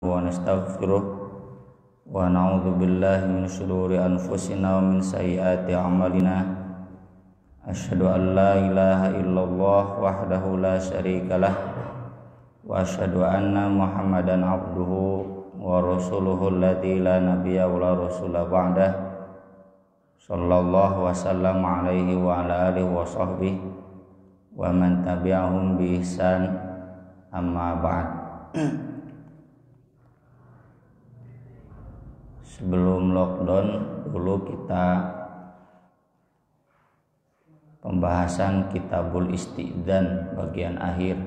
wa nastaghfiruh wa na'udzu billahi min shururi anfusina wa min sayyiati a'malina. Asyhadu an la ilaha illallah wahdahu la syarikalah wa asyhadu anna Muhammadan abduhu wa rasuluhu alladzi la nabiyya wa la rasula ba'dah. Sallallahu wasallam alaihi wa ala alihi wa sahbihi wa man tabi'ahum bi ihsan, amma ba'd. Sebelum lockdown dulu kita pembahasan Kitabul Isti'dzan bagian akhir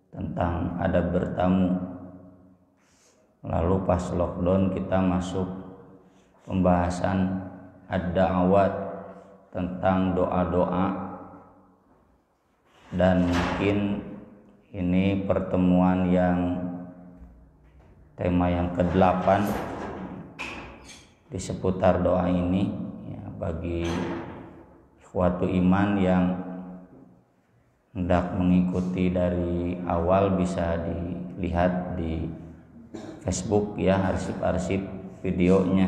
tentang adab bertamu. Lalu pas lockdown kita masuk pembahasan ad-da'awat tentang doa-doa, dan mungkin ini pertemuan yang tema yang ke-8 di seputar doa ini ya, bagi ikhwatu iman yang hendak mengikuti dari awal bisa dilihat di Facebook ya, arsip-arsip videonya.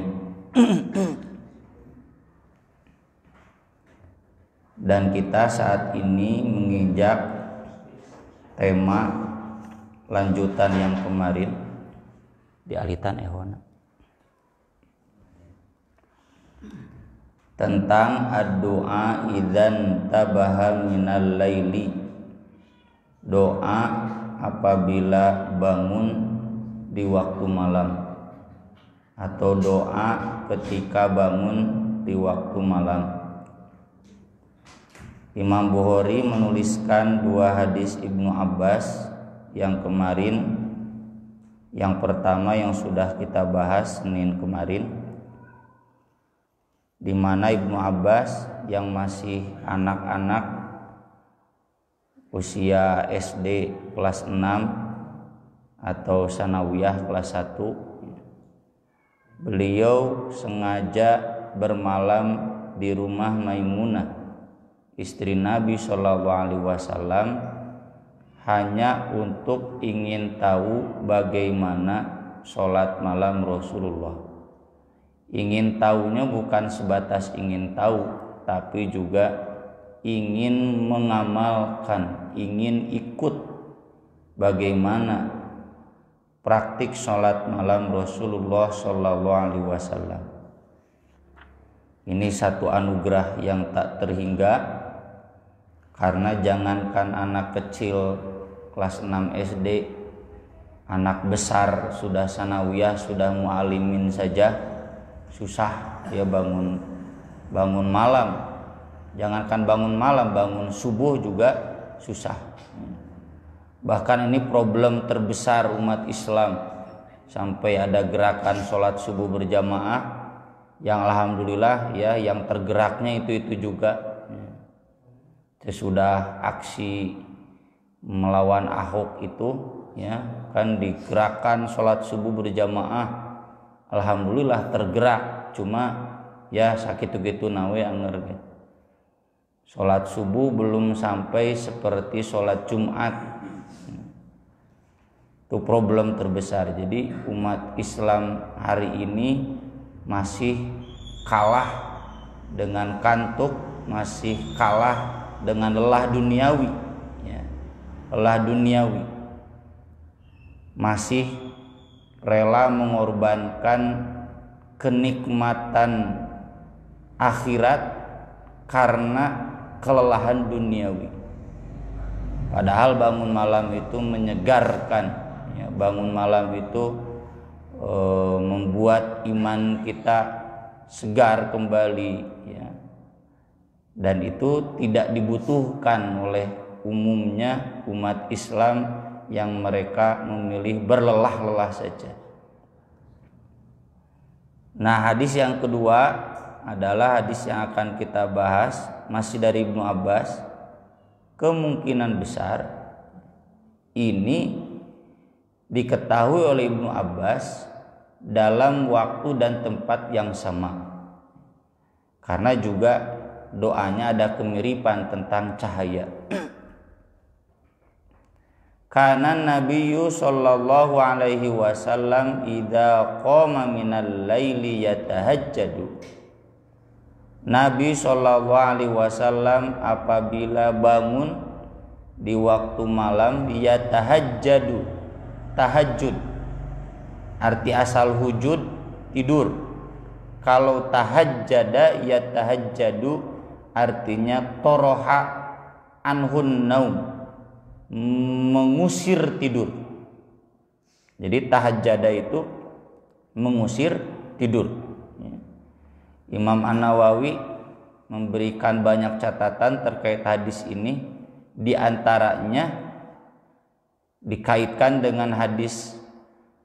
Dan kita saat ini menginjak tema lanjutan yang kemarin di alitan ehona tentang ad-du'a idzan tabaha minal laili, doa apabila bangun di waktu malam atau doa ketika bangun di waktu malam. Imam Bukhari menuliskan dua hadis Ibnu Abbas yang kemarin. Yang pertama yang sudah kita bahas Senin kemarin, di mana Ibnu Abbas yang masih anak-anak usia SD kelas 6 atau sanawiyah kelas 1, beliau sengaja bermalam di rumah Maimunah, istri Nabi SAW, hanya untuk ingin tahu bagaimana sholat malam Rasulullah. Ingin tahunya bukan sebatas ingin tahu, tapi juga ingin mengamalkan, ingin ikut bagaimana praktik sholat malam Rasulullah SAW. Ini satu anugerah yang tak terhingga, karena jangankan anak kecil kelas 6 SD, anak besar sudah sanawiyah, sudah mu'alimin saja susah ya bangun malam. Jangankan bangun malam, bangun subuh juga susah. Bahkan ini problem terbesar umat Islam, sampai ada gerakan sholat subuh berjamaah yang alhamdulillah ya, yang tergeraknya itu juga. Sesudah aksi melawan Ahok itu ya kan, digerakkan sholat subuh berjamaah, alhamdulillah tergerak. Cuma ya sakit gitu nawe anger. Sholat subuh belum sampai seperti sholat Jumat. Itu problem terbesar. Jadi umat Islam hari ini masih kalah dengan kantuk, masih kalah dengan lelah duniawi ya. Lelah duniawi, masih rela mengorbankan kenikmatan akhirat karena kelelahan duniawi. Padahal bangun malam itu menyegarkan ya, bangun malam itu membuat iman kita segar kembali ya. Dan itu tidak dibutuhkan oleh umumnya umat Islam yang mereka memilih berlelah-lelah saja. Nah, hadis yang kedua adalah hadis yang akan kita bahas, masih dari Ibnu Abbas. Kemungkinan besar ini diketahui oleh Ibnu Abbas dalam waktu dan tempat yang sama, karena juga doanya ada kemiripan tentang cahaya. Kana Nabiyyu sallallahu alaihi wasallam idza qama minal laili yatahajjadu. Nabi sallallahu alaihi wasallam apabila bangun di waktu malam yatahajjadu. Tahajud arti asal hujud tidur. Kalau tahajjada yatahajjadu artinya toroha anhun naum, mengusir tidur. Jadi tahajjada itu mengusir tidur. Imam An-Nawawi memberikan banyak catatan terkait hadis ini, di antaranya dikaitkan dengan hadis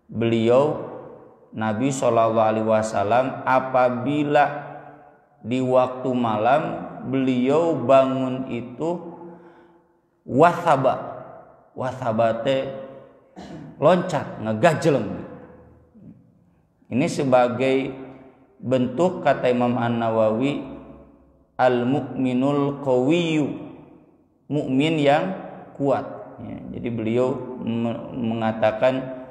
beliau Nabi SAW apabila di waktu malam beliau bangun itu wasabate loncat, ngegajleng. Ini sebagai bentuk, kata Imam An-Nawawi, al-mu'minul qawiyyu, mukmin yang kuat. Jadi beliau mengatakan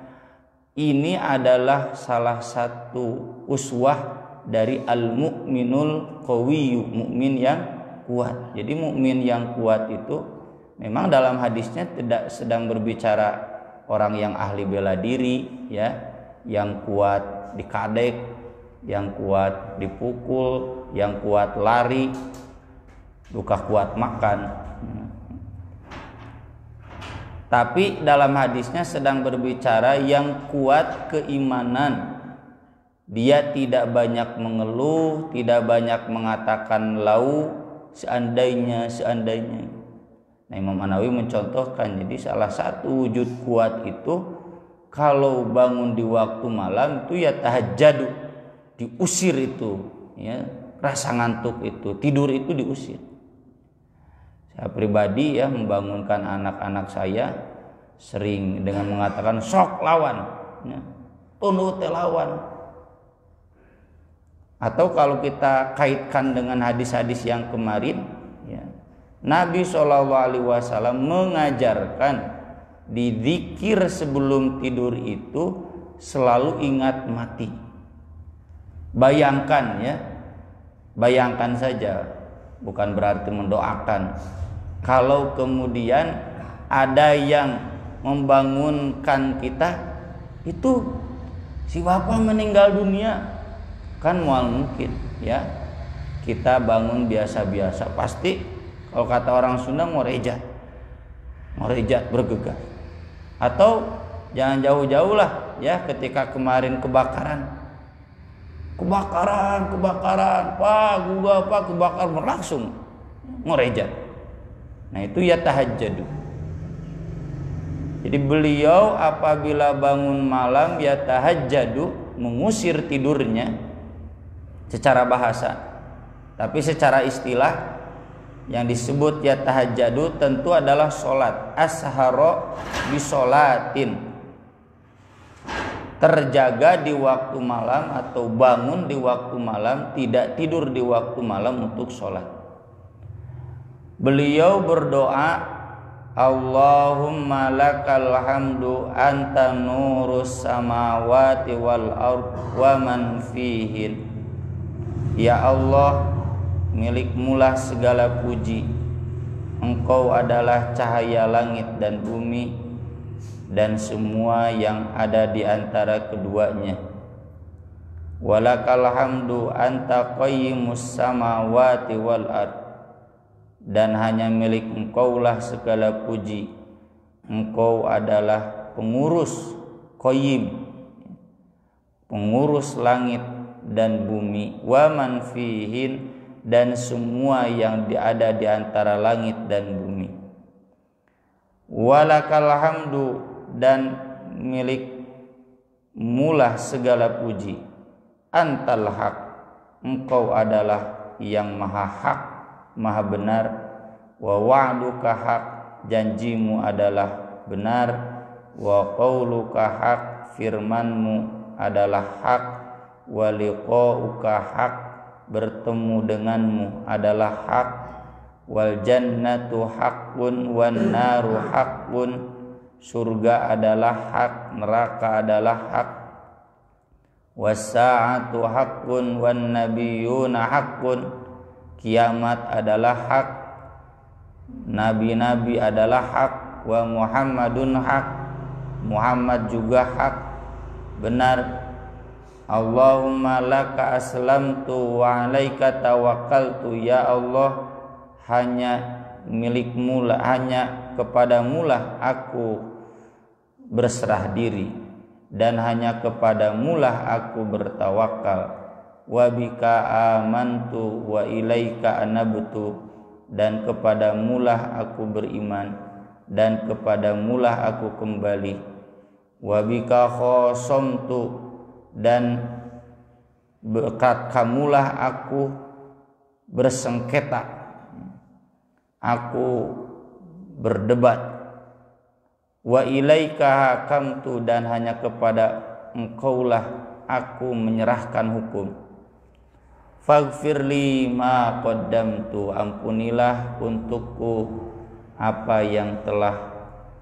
ini adalah salah satu uswah dari al-mu'minul qawiyyu, mukmin yang kuat. Jadi mukmin yang kuat itu memang dalam hadisnya tidak sedang berbicara orang yang ahli bela diri, ya, yang kuat dikadek, yang kuat dipukul, yang kuat lari, bukan kuat makan. Tapi dalam hadisnya sedang berbicara yang kuat keimanan. Dia tidak banyak mengeluh, tidak banyak mengatakan lau, seandainya. Nah, Imam An-Nawawi mencontohkan, jadi salah satu wujud kuat itu kalau bangun di waktu malam itu ya tahajjadu, diusir itu, ya, rasa ngantuk itu, tidur itu diusir. Saya pribadi ya membangunkan anak-anak saya sering dengan mengatakan sok lawan, ya, tunduk lawan. Atau kalau kita kaitkan dengan hadis-hadis yang kemarin, ya, Nabi SAW mengajarkan di zikir sebelum tidur itu selalu ingat mati. Bayangkan, ya, bayangkan saja, bukan berarti mendoakan. Kalau kemudian ada yang membangunkan kita, itu si bapak meninggal dunia, kan mual mungkin, ya, kita bangun biasa-biasa, pasti kalau kata orang Sunda morejat bergegas. Atau jangan jauh-jauh lah, ya, ketika kemarin kebakaran, pak gua apa kebakar, langsung morejat. Nah, itu ya tahajjud. Jadi beliau apabila bangun malam ya tahajjud, mengusir tidurnya secara bahasa. Tapi secara istilah yang disebut ya tahajjud tentu adalah sholat. Asharo bisolatin, terjaga di waktu malam atau bangun di waktu malam, tidak tidur di waktu malam untuk sholat. Beliau berdoa, Allahumma lakal hamdu anta nurus samawati wal ard wa man fihin. Ya Allah, milikmulah segala puji, Engkau adalah cahaya langit dan bumi dan semua yang ada di antara keduanya. Walakal hamdu anta qayyimus samawati wal ard, dan hanya milik Engkaulah segala puji, Engkau adalah pengurus qayyim, pengurus langit dan bumi, wa man fihin, dan semua yang ada di antara langit dan bumi. Walakal hamdu, dan milik mulah segala puji, antal haq, Engkau adalah yang maha hak, maha benar, wa wa'duka haq, janjimu adalah benar, wa qauluka haq, firmanmu adalah hak, wa liqa'uka haq, bertemu denganmu adalah hak, wal jannatu haqqun wan naru haqqun, surga adalah hak, neraka adalah hak. Was-sa'atu haqqun wan nabiyyuna haqqun, kiamat adalah hak, nabi-nabi adalah hak, wa Muhammadun hak, Muhammad juga hak, benar. Allahumma laka aslamtu wa alaika tawakkaltu, ya Allah, hanya milikmu lah, hanya kepadamu lah aku berserah diri, dan hanya kepadamu lah aku bertawakal. Wa bika amantu wa ilaika anabtu, dan kepadamu lah aku beriman, dan kepadamu lah aku kembali. Wa bika khosamtu, dan berkat kamulah aku bersengketa, aku berdebat. Wa ilaika hakamtu, dan hanya kepada engkaulah aku menyerahkan hukum. Faghfirli ma qaddamtu, ampunilah untukku apa yang telah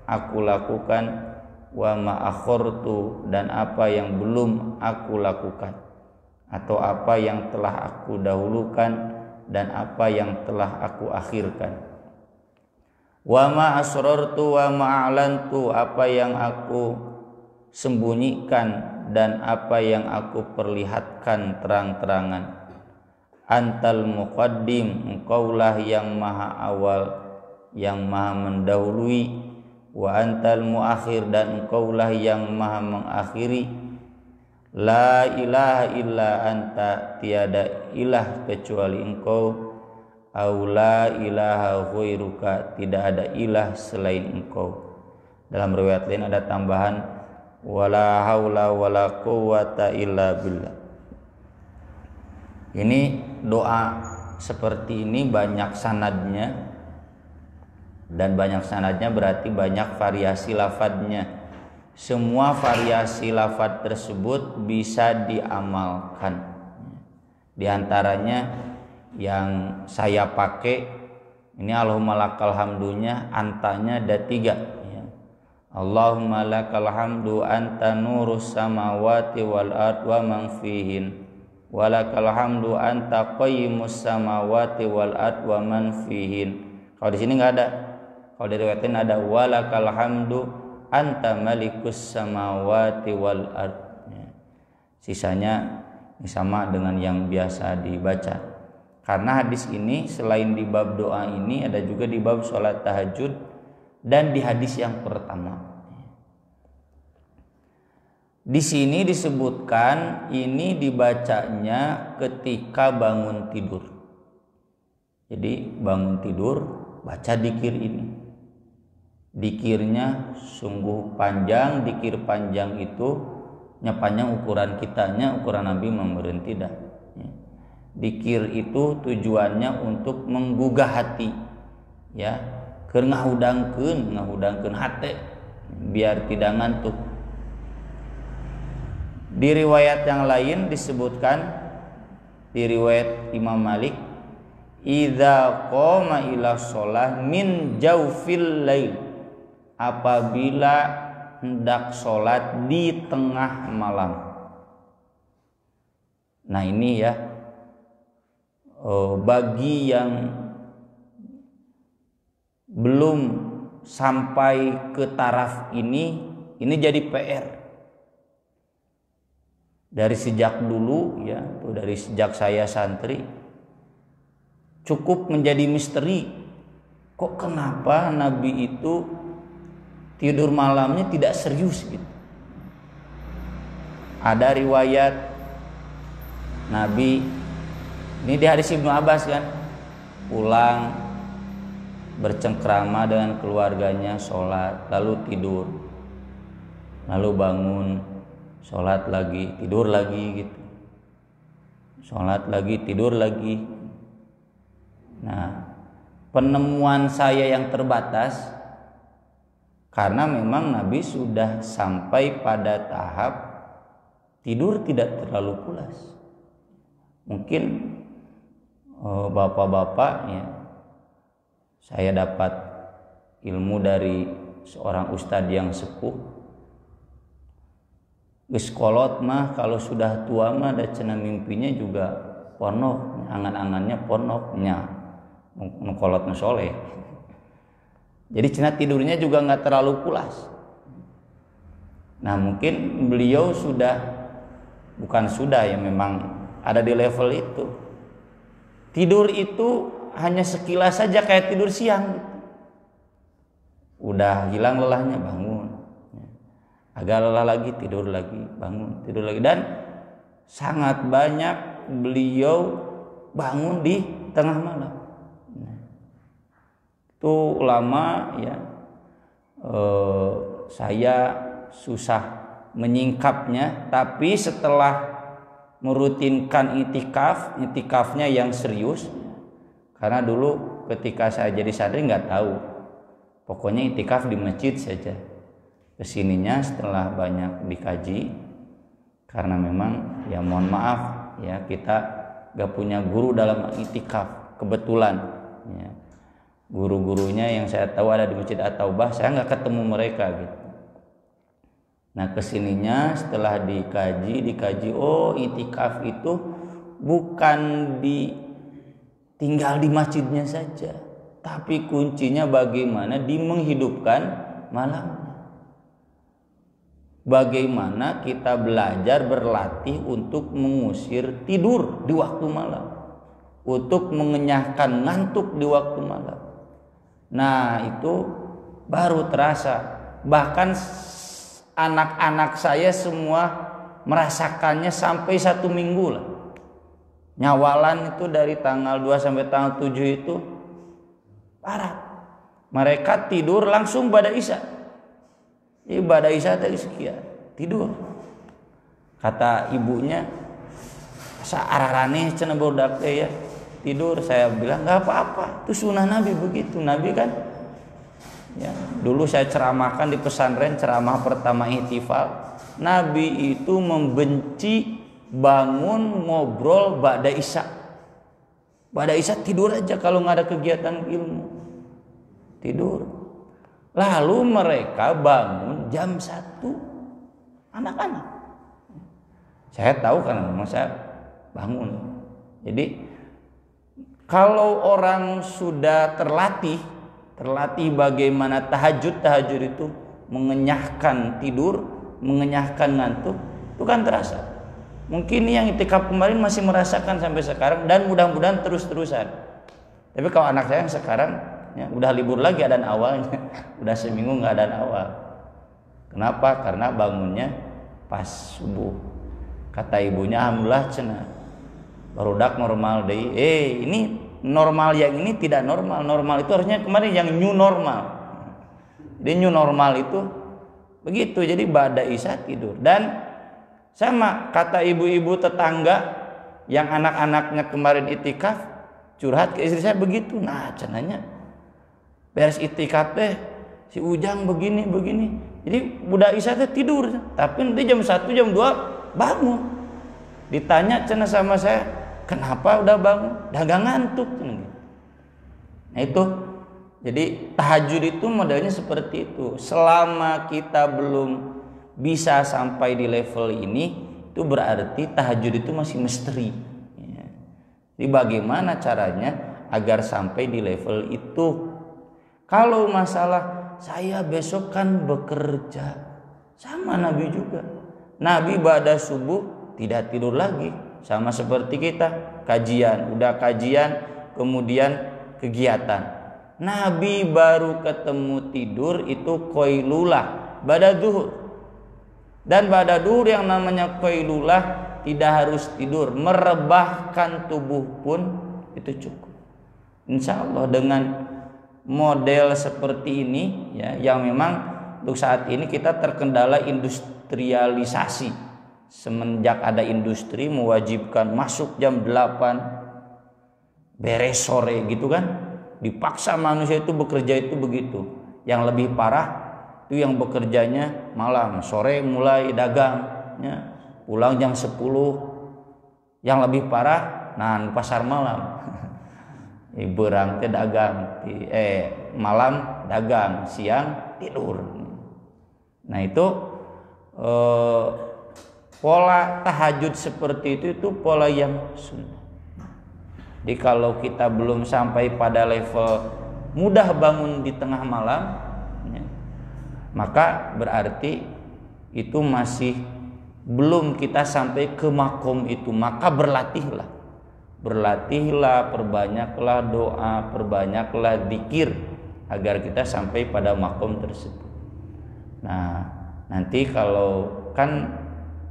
aku lakukan, wa ma akhartu, dan apa yang belum aku lakukan, atau apa yang telah aku dahulukan dan apa yang telah aku akhirkan. Wa ma asrartu wa ma a'lantu, apa yang aku sembunyikan dan apa yang aku perlihatkan terang-terangan. Antal muqaddim, engkaulah yang maha awal, yang maha mendahului. Wa antal muakhir, dan engkaulah yang maha mengakhiri. La ilaha illa anta, tiada ilah kecuali engkau. Au la ilaha ghairuka, tidak ada ilah selain engkau. Dalam riwayat lain ada tambahan wala haula wala quwwata illa billah. Ini doa seperti ini banyak sanadnya, dan banyak sanadnya berarti banyak variasi lafadznya. Semua variasi lafadz tersebut bisa diamalkan. Di antaranya yang saya pakai ini Allahumma lakal hamdunya, antanya ada 3 ya. Allahumma lakal hamdu anta nurus samawati wal ard wa man fihin, wa lakal hamdu anta qayyimus samawati wal ard wa man fihin. Kalau di sini enggak ada. Kalau diriwayatin ada wa lakal hamdu anta malikus samawati wal ard ya. Sisanya sama dengan yang biasa dibaca. Karena hadis ini selain di bab doa ini ada juga di bab sholat tahajud dan di hadis yang pertama. Di sini disebutkan ini dibacanya ketika bangun tidur. Jadi bangun tidur baca dzikir ini. Dzikirnya sungguh panjang, dzikir panjang itu panjang ukuran kitanya, ukuran Nabi memberi tidak. Dzikir itu tujuannya untuk menggugah hati, ya, keur ngahudangkeun hate biar tidak ngantuk. Di riwayat yang lain disebutkan, di riwayat Imam Malik, idza qoma ila shalah min jaufil lail, apabila hendak sholat di tengah malam. Nah ini ya, bagi yang belum sampai ke taraf ini jadi PR. Dari sejak dulu ya, dari sejak saya santri cukup menjadi misteri. Kok kenapa Nabi itu tidur malamnya tidak serius gitu? Ada riwayat Nabi, ini di hadis Ibnu Abbas kan, pulang bercengkrama dengan keluarganya, sholat, lalu tidur, lalu bangun, sholat lagi, tidur lagi gitu, sholat lagi, tidur lagi. Nah, penemuan saya yang terbatas, karena memang Nabi sudah sampai pada tahap tidur tidak terlalu pulas. Mungkin bapak-bapak ya, saya dapat ilmu dari seorang ustadz yang sepuh, geus kolot mah kalau sudah tua mah da cenah mimpinya juga ponok, angan-angannya ponoknya nu kolot nu soleh. Jadi cenah tidurnya juga nggak terlalu pulas. Nah mungkin beliau ya memang ada di level itu. Tidur itu hanya sekilas saja kayak tidur siang gitu. Udah hilang lelahnya bangun, agak lelah lagi tidur lagi, bangun tidur lagi, dan sangat banyak beliau bangun di tengah malam. Itu lama ya, saya susah menyingkapnya, tapi setelah merutinkan itikafnya yang serius, karena dulu ketika saya jadi santri nggak tahu, pokoknya itikaf di masjid saja. Kesininya setelah banyak dikaji, karena memang ya mohon maaf ya kita nggak punya guru dalam itikaf kebetulan. Ya. Guru-gurunya yang saya tahu ada di Masjid At-Taubah, saya nggak ketemu mereka gitu. Nah kesininya setelah dikaji, oh itikaf itu bukan tinggal di masjidnya saja, tapi kuncinya bagaimana menghidupkan malamnya. Bagaimana kita belajar berlatih untuk mengusir tidur di waktu malam, untuk mengenyahkan ngantuk di waktu malam. Nah itu baru terasa. Bahkan anak-anak saya semua merasakannya sampai 1 minggu lah. Nyawalan itu dari tanggal 2 sampai tanggal 7 itu parah. Mereka tidur langsung pada isya. Ibadah isya tadi sekian tidur. Kata ibunya, saararane cenah budak teh ya. Tidur, saya bilang nggak apa-apa, itu sunnah Nabi begitu. Nabi kan ya, dulu saya ceramahkan di pesantren, ceramah pertama ihtifal, Nabi itu membenci bangun ngobrol ba'da isya. Ba'da isya tidur aja kalau nggak ada kegiatan ilmu, tidur. Lalu mereka bangun jam 1, anak-anak. Saya tahu karena memang saya bangun. Jadi kalau orang sudah terlatih bagaimana tahajud itu mengenyahkan tidur, mengenyahkan ngantuk, itu kan terasa. Mungkin yang itikaf kemarin masih merasakan sampai sekarang, dan mudah-mudahan terus-terusan. Tapi kalau anak saya yang sekarang ya, udah libur lagi adhan awalnya, udah seminggu nggak adhan awal. Kenapa? Karena bangunnya pas subuh. Kata ibunya, alhamdulillah cenah barudak normal deh. Ini normal, yang ini tidak normal. Normal itu harusnya kemarin yang new normal. Jadi new normal itu begitu. Jadi ba'da isya tidur. Dan sama kata ibu-ibu tetangga yang anak-anaknya kemarin itikaf curhat ke istri saya begitu. Nah cenanya beres itikaf teh si Ujang begini. Jadi budak isya teh tidur, tapi nanti jam 1 jam 2 bangun. Ditanya cenah sama saya, kenapa udah bangun? Dagang ngantuk. Nah itu, jadi tahajud itu modelnya seperti itu. Selama kita belum bisa sampai di level ini, itu berarti tahajud itu masih misteri. Jadi bagaimana caranya agar sampai di level itu? Kalau masalah saya besok kan bekerja, sama Nabi juga. Nabi ba'da subuh tidak tidur lagi, sama seperti kita kajian, udah kajian kemudian kegiatan. Nabi baru ketemu tidur itu qailulah ba'da zuhur. Dan ba'da zuhur yang namanya qailulah tidak harus tidur, merebahkan tubuh pun itu cukup. Insya Allah dengan model seperti ini ya, yang memang untuk saat ini kita terkendala industrialisasi. Semenjak ada industri mewajibkan masuk jam 8 beres sore gitu kan, dipaksa manusia itu bekerja itu begitu. Yang lebih parah itu yang bekerjanya malam, sore mulai dagang ya, pulang jam 10. Yang lebih parah nah pasar malam. Berang teh dagang, malam dagang, siang tidur. Nah itu pola tahajud seperti itu pola yang sunnah. Jadi kalau kita belum sampai pada level mudah bangun di tengah malam, ya, maka berarti itu masih belum kita sampai ke makom itu. Maka berlatihlah, perbanyaklah doa, perbanyaklah zikir agar kita sampai pada makom tersebut. Nah, nanti kalau kan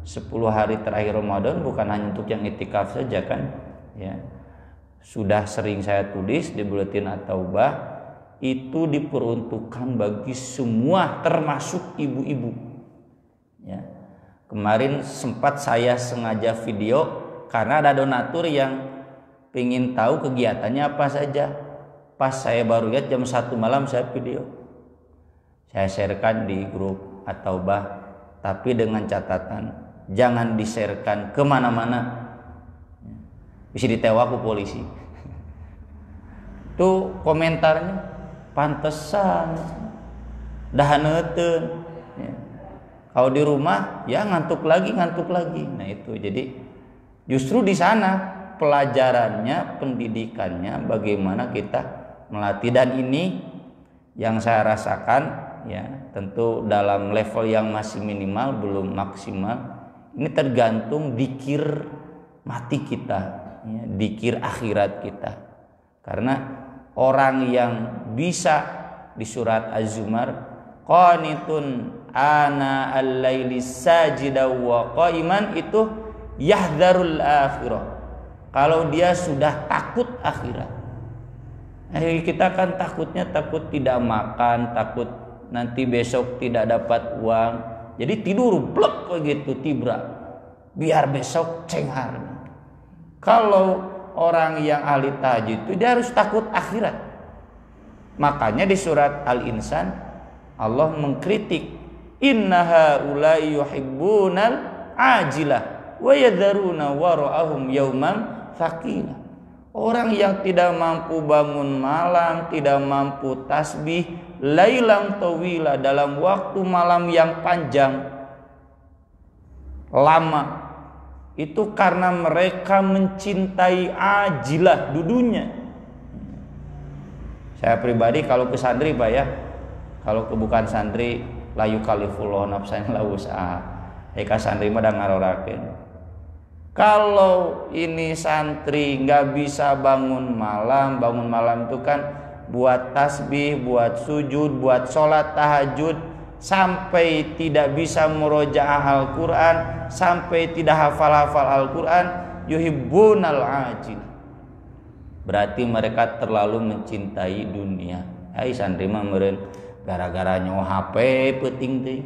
10 hari terakhir Ramadan bukan hanya untuk yang itikaf saja kan, ya. Sudah sering saya tulis di Buletin At-Taubah, itu diperuntukkan bagi semua termasuk ibu-ibu. Ya. Kemarin sempat saya sengaja video karena ada donatur yang pengen tahu kegiatannya apa saja. Pas saya baru lihat jam 1 malam saya video. Saya sharekan di grup At-Taubah, tapi dengan catatan jangan di-sharekan kemana-mana. Bisa ditewak ke polisi. Tuh komentarnya pantesan dahaneuten. Ya. Kalau di rumah ya ngantuk lagi. Nah itu jadi justru di sana pelajarannya, pendidikannya bagaimana kita melatih, dan ini yang saya rasakan ya tentu dalam level yang masih minimal belum maksimal. Ini tergantung dzikir mati kita, ya, dzikir akhirat kita. Karena orang yang bisa di surat Az-Zumar qanitun ana al-laili sajida wa qa'iman itu yahdharul akhirah. Kalau dia sudah takut akhirat. Kita kan takut tidak makan, takut nanti besok tidak dapat uang. Jadi tidur blek begitu tibra. Biar besok cenghar. Kalau orang yang ahli tahajud itu dia harus takut akhirat. Makanya di surat Al-Insan Allah mengkritik, inna haula'i yuhibbunal ajilah wa yadharuna wara'ahum yauman tsaqila. Orang yang tidak mampu bangun malam, tidak mampu tasbih lailang tawila, dalam waktu malam yang panjang lama, itu karena mereka mencintai ajilah, dudunya. Saya pribadi kalau ke santri Pak ya, kalau ke bukan santri la yukallifullahu nafsan illa wus'aha. Eka santri mah da ngarorakeun. Kalau ini santri nggak bisa bangun malam itu kan buat tasbih, buat sujud, buat sholat tahajud, sampai tidak bisa murojaah Al-Quran, sampai tidak hafal-hafal Al-Quran, yuhibbunal ajil. Berarti mereka terlalu mencintai dunia. Hai santri mah meureun gara-gara nyawa HP peuting teh.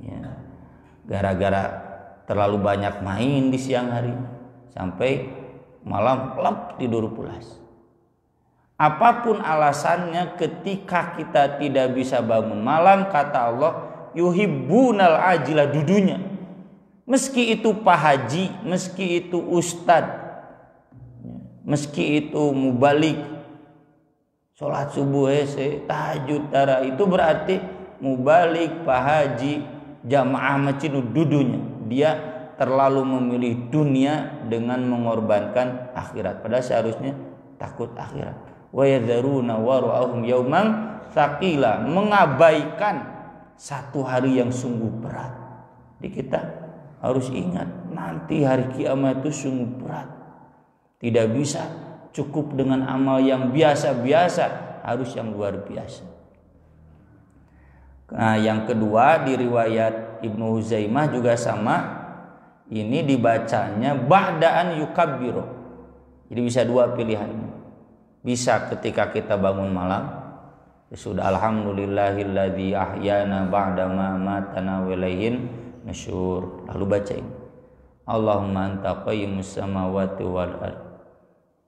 Ya. Gara-gara terlalu banyak main di siang hari sampai malam lep tidur pulas. Apapun alasannya, ketika kita tidak bisa bangun malam, kata Allah yuhibbunal ajilah, dudunya. Meski itu Pak Haji, meski itu Ustad, meski itu mubalik, sholat subuh tahajud tara, itu berarti mubalik, Pak Haji, jamaah masjid, dudunya. Dia terlalu memilih dunia dengan mengorbankan akhirat. Padahal seharusnya takut akhirat. Wa yadharuna wara'ahum yauman tsaqila, mengabaikan satu hari yang sungguh berat. Jadi kita harus ingat nanti hari kiamat itu sungguh berat. Tidak bisa cukup dengan amal yang biasa-biasa, harus yang luar biasa. Nah, yang kedua di riwayat Ibnu Huzaimah juga sama. Ini dibacanya ba'daan yukabbiru. Jadi bisa dua pilihan. Bisa ketika kita bangun malam, ya sudah alhamdulillahilladzi ahyana ba'da ma matana wa ilaihin nusyur. Lalu bacain Allahumma anta qayyimus samawati wal ard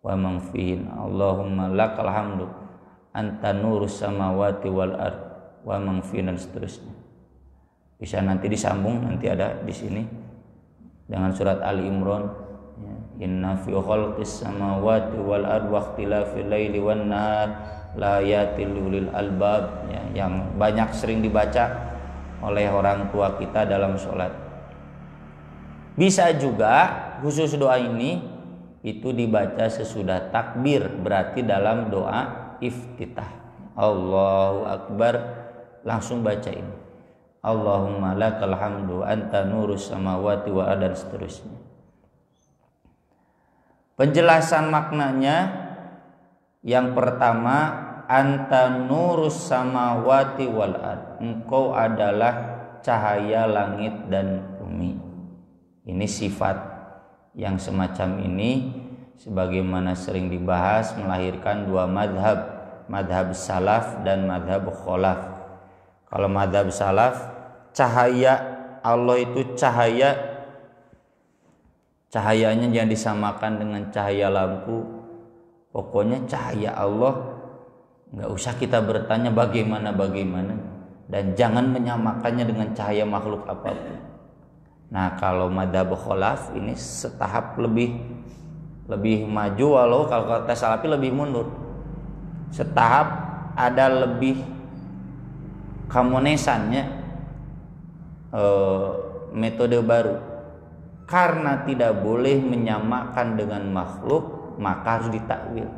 wa man fihin. Allahumma lakal hamdu anta nurus samawati wal ard wa man fihin, dan seterusnya. Bisa nanti disambung, nanti ada di sini dengan surat Ali Imran, ya. Inna fi khalqis samawati wal ardi wa ikhtilafil laili wan nahar la ayatil ulil albab, ya, yang banyak sering dibaca oleh orang tua kita dalam sholat. Bisa juga khusus doa ini itu dibaca sesudah takbir, berarti dalam doa iftitah. Allahu Akbar, langsung baca ini. Allahumma lakal hamdu anta nurus samawati wa dan seterusnya. Penjelasan maknanya yang pertama, anta nurus samawati wal ard, engkau adalah cahaya langit dan bumi. Ini sifat yang semacam ini sebagaimana sering dibahas melahirkan dua madhab, madhab salaf dan madhab kholaf. Kalau madhab salaf, cahaya Allah itu cahayanya jangan disamakan dengan cahaya lampu. Pokoknya cahaya Allah nggak usah kita bertanya bagaimana, dan jangan menyamakannya dengan cahaya makhluk apapun. Nah, kalau madhab kholaf ini setahap lebih maju, walau kalau kata salafi lebih mundur. Setahap ada lebih kamonesannya, metode baru. Karena tidak boleh menyamakan dengan makhluk, maka harus ditakwil.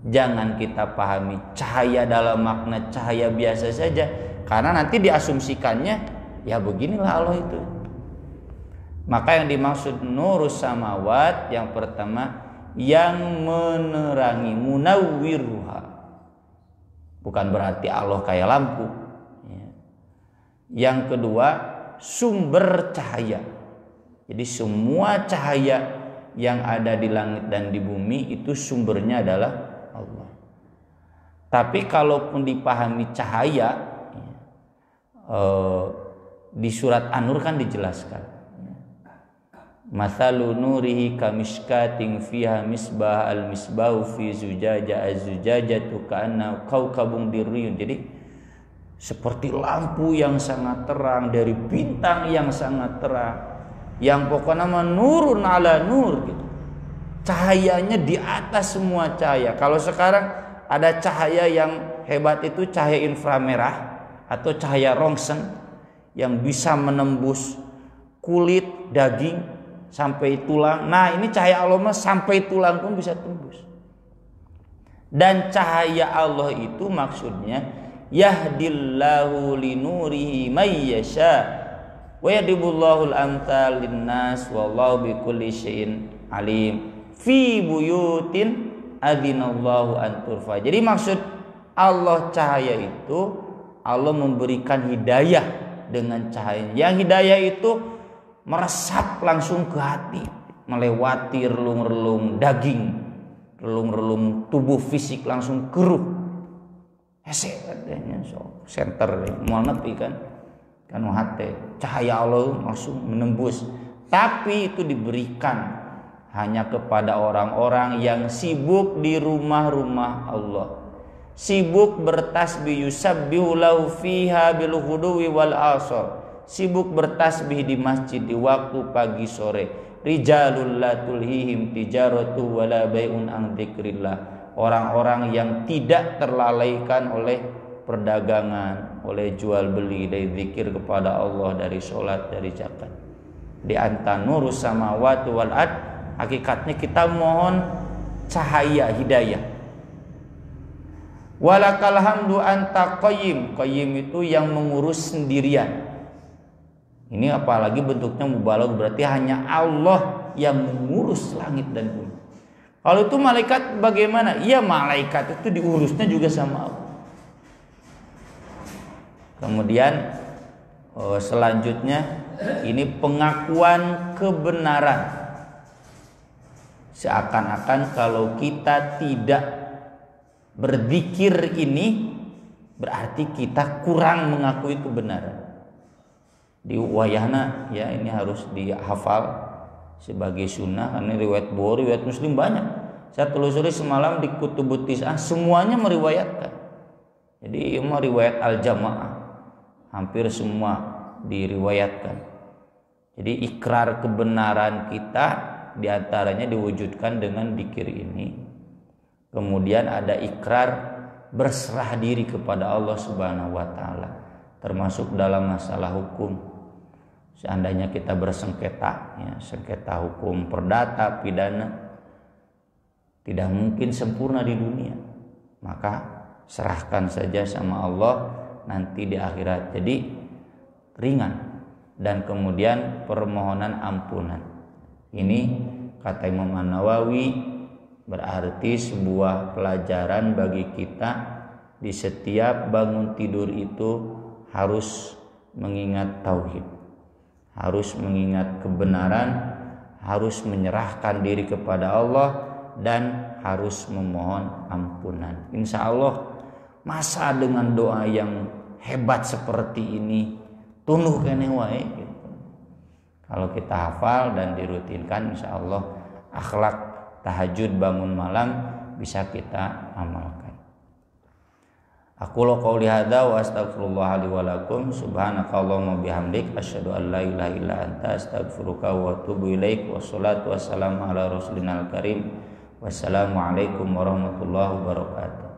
Jangan kita pahami cahaya dalam makna cahaya biasa saja, karena nanti diasumsikannya ya beginilah Allah itu. Maka yang dimaksud nurus samawat yang pertama yang menerangi, munawwiruha. Bukan berarti Allah kayak lampu. Yang kedua sumber cahaya. Jadi semua cahaya yang ada di langit dan di bumi itu sumbernya adalah Allah. Tapi kalaupun dipahami cahaya, di surat An-Nur kan dijelaskan. Mathalu nurihi kamishkatin fiha misbah al-misbahu fi zujaja az-zujajatu ka'anna kaukabun dirriyun. Jadi seperti lampu yang sangat terang dari bintang yang sangat terang, yang pokoknya nurun ala nur gitu. Cahayanya di atas semua cahaya. Kalau sekarang ada cahaya yang hebat itu cahaya inframerah atau cahaya Rontgen yang bisa menembus kulit, daging sampai tulang. Nah, ini cahaya Allah sampai tulang pun bisa tembus. Dan cahaya Allah itu maksudnya yahdillahu linurihi may yasha wa yadribullahul amthal linnas wallahu bikulli syai'in alim fi buyutin adzinallahu an turfa. Jadi maksud Allah cahaya itu Allah memberikan hidayah dengan cahaya. Yang hidayah itu meresap langsung ke hati, melewati relung-relung daging, relung-relung tubuh fisik langsung keruh. Adanya center mau nepi kan hati. Cahaya Allah langsung menembus. Tapi itu diberikan hanya kepada orang-orang yang sibuk di rumah-rumah Allah. Sibuk bertasbih, yusabbihu lahu fiha bil ghuduwi wal asar. Sibuk bertasbih di masjid di waktu pagi sore. Rijalul la tulhihim tijaratu wala bai'un an dzikrillah. Orang-orang yang tidak terlalaikan oleh perdagangan, oleh jual beli dari zikir kepada Allah, dari sholat, dari zakat. Di anta nurus samawati wal ard, hakikatnya kita mohon cahaya hidayah. Walakal hamdu anta qayyim. Qayyim itu yang mengurus sendirian. Ini apalagi bentuknya mubalagh, berarti hanya Allah yang mengurus langit dan bumi. Kalau itu malaikat bagaimana? Iya, malaikat itu diurusnya juga sama Allah. Kemudian selanjutnya ini pengakuan kebenaran. Seakan-akan kalau kita tidak berzikir ini berarti kita kurang mengakui kebenaran. Di wayahna ya ini harus dihafal sebagai sunnah, karena riwayat Bukhari, riwayat Muslim banyak. Saya telusuri semalam di Kutubut Tis'ah, semuanya meriwayatkan. Jadi ini riwayat al-jamaah, hampir semua diriwayatkan. Jadi ikrar kebenaran kita diantaranya diwujudkan dengan dzikir ini. Kemudian ada ikrar berserah diri kepada Allah Subhanahu wa taala, termasuk dalam masalah hukum. Seandainya kita bersengketa, ya, sengketa hukum perdata, pidana, tidak mungkin sempurna di dunia, maka serahkan saja sama Allah nanti di akhirat. Jadi ringan. Dan kemudian permohonan ampunan. Ini kata Imam An-Nawawi berarti sebuah pelajaran bagi kita di setiap bangun tidur itu harus mengingat tauhid, harus mengingat kebenaran, harus menyerahkan diri kepada Allah dan harus memohon ampunan. Insya Allah masa dengan doa yang hebat seperti ini tunduk kene wae gitu. Kalau kita hafal dan dirutinkan, insya Allah akhlak tahajud bangun malam bisa kita amalkan. Aku qouli hadza wa astaghfirullah li wa lakum subhanakallahumma bihamdik asyhadu an la ilaha illa anta astaghfiruka wa atubu ilaik. Wassalatu wassalamu ala rasulina karim. Wassalamu alaikum warahmatullahi wabarakatuh.